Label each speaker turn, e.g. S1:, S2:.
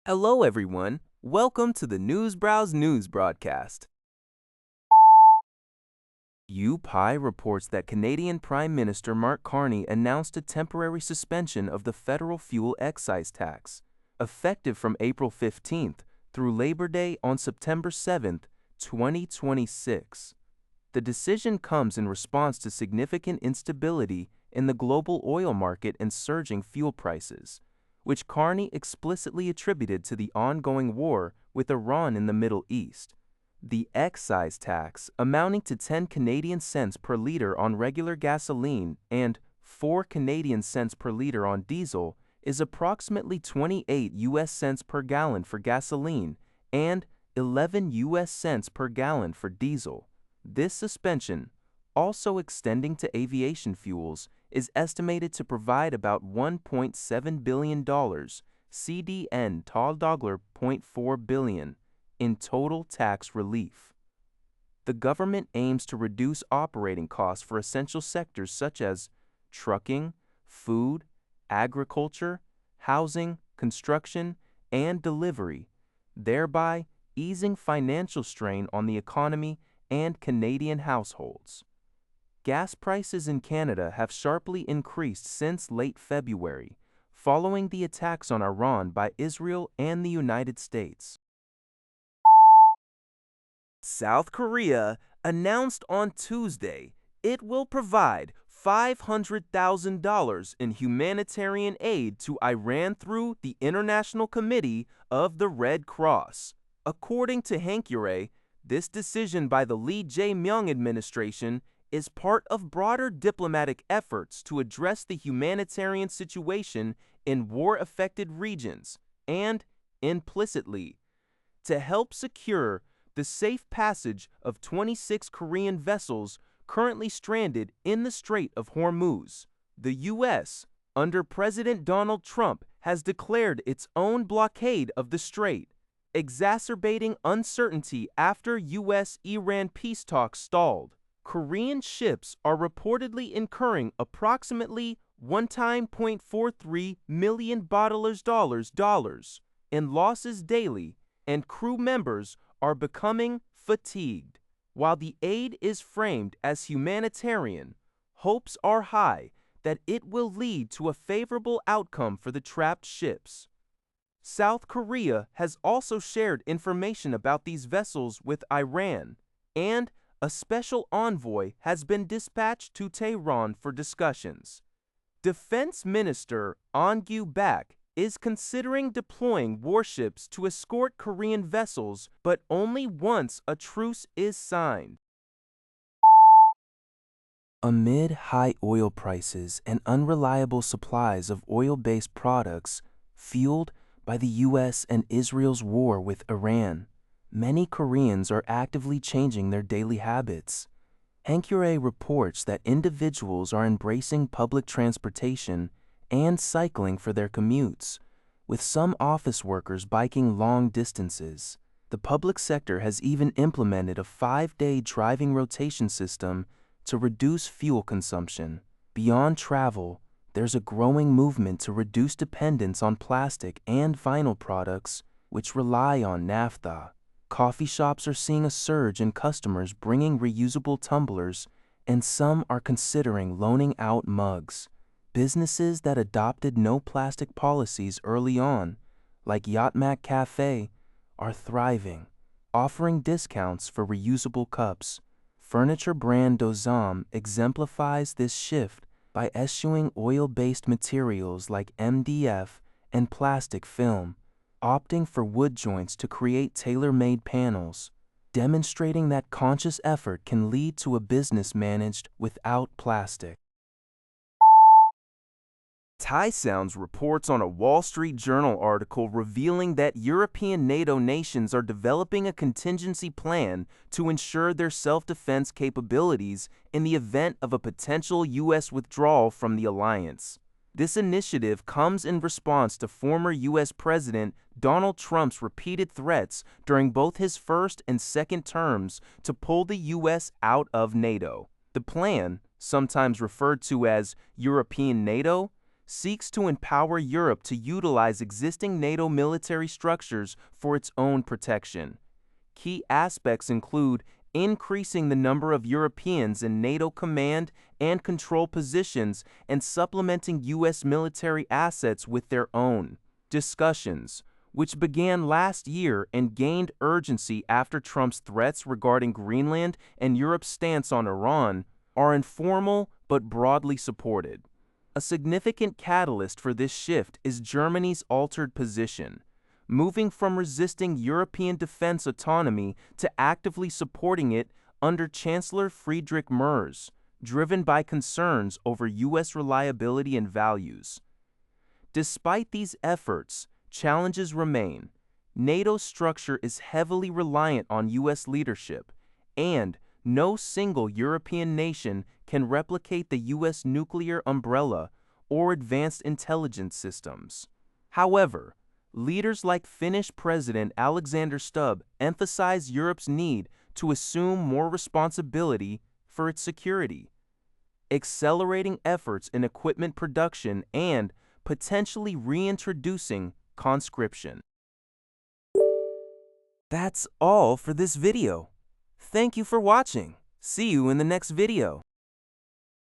S1: Hello, everyone. Welcome to the Newsbrowse News broadcast. UPI reports that Canadian Prime Minister Mark Carney announced a temporary suspension of the federal fuel excise tax, effective from April 15th through Labor Day on September 7th, 2026. The decision comes in response to significant instability in the global oil market and surging fuel prices, which Carney explicitly attributed to the ongoing war with Iran in the Middle East. The excise tax, amounting to 10 Canadian cents per liter on regular gasoline and 4 Canadian cents per liter on diesel, is approximately 28 US cents per gallon for gasoline and 11 US cents per gallon for diesel. This suspension, also extending to aviation fuels, is estimated to provide about $1.7 billion CDN $0.4 billion in total tax relief. The government aims to reduce operating costs for essential sectors such as trucking, food, agriculture, housing, construction, and delivery, thereby easing financial strain on the economy and Canadian households. Gas prices in Canada have sharply increased since late February, following the attacks on Iran by Israel and the United States. South Korea announced on Tuesday it will provide $500,000 in humanitarian aid to Iran through the International Committee of the Red Cross. According to Hankyoreh, this decision by the Lee Jae-myung administration is part of broader diplomatic efforts to address the humanitarian situation in war-affected regions and, implicitly, to help secure the safe passage of 26 Korean vessels currently stranded in the Strait of Hormuz. The U.S., under President Donald Trump, has declared its own blockade of the strait, exacerbating uncertainty after U.S.-Iran peace talks stalled. Korean ships are reportedly incurring approximately $1.43 million in losses daily, and crew members are becoming fatigued. While the aid is framed as humanitarian, hopes are high that it will lead to a favorable outcome for the trapped ships. South Korea has also shared information about these vessels with Iran, and a special envoy has been dispatched to Tehran for discussions. Defense Minister An Gyu-bak is considering deploying warships to escort Korean vessels, but only once a truce is signed. Amid high oil prices and unreliable supplies of oil-based products fueled by the U.S. and Israel's war with Iran, many Koreans are actively changing their daily habits. Hankyoreh reports that individuals are embracing public transportation and cycling for their commutes, with some office workers biking long distances. The public sector has even implemented a 5-day driving rotation system to reduce fuel consumption. Beyond travel, there's a growing movement to reduce dependence on plastic and vinyl products, which rely on naphtha. Coffee shops are seeing a surge in customers bringing reusable tumblers, and some are considering loaning out mugs. Businesses that adopted no plastic policies early on, like Yachtmac Cafe, are thriving, offering discounts for reusable cups. Furniture brand Dozam exemplifies this shift by eschewing oil-based materials like MDF and plastic film, opting for wood joints to create tailor-made panels, demonstrating that conscious effort can lead to a business managed without plastic. Thai Sounds reports on a Wall Street Journal article revealing that European NATO nations are developing a contingency plan to ensure their self-defense capabilities in the event of a potential U.S. withdrawal from the alliance. This initiative comes in response to former U.S. President Donald Trump's repeated threats during both his first and second terms to pull the U.S. out of NATO. The plan, sometimes referred to as European NATO, seeks to empower Europe to utilize existing NATO military structures for its own protection. Key aspects include increasing the number of Europeans in NATO command and control positions and supplementing U.S. military assets with their own. Discussions, which began last year and gained urgency after Trump's threats regarding Greenland and Europe's stance on Iran, are informal but broadly supported. A significant catalyst for this shift is Germany's altered position, moving from resisting European defense autonomy to actively supporting it under Chancellor Friedrich Merz, driven by concerns over U.S. reliability and values. Despite these efforts, challenges remain. NATO's structure is heavily reliant on U.S. leadership, and no single European nation can replicate the U.S. nuclear umbrella or advanced intelligence systems. However, leaders like Finnish President Alexander Stubb emphasize Europe's need to assume more responsibility for its security, accelerating efforts in equipment production and potentially reintroducing conscription. That's all for this video. Thank you for watching. See you in the next video.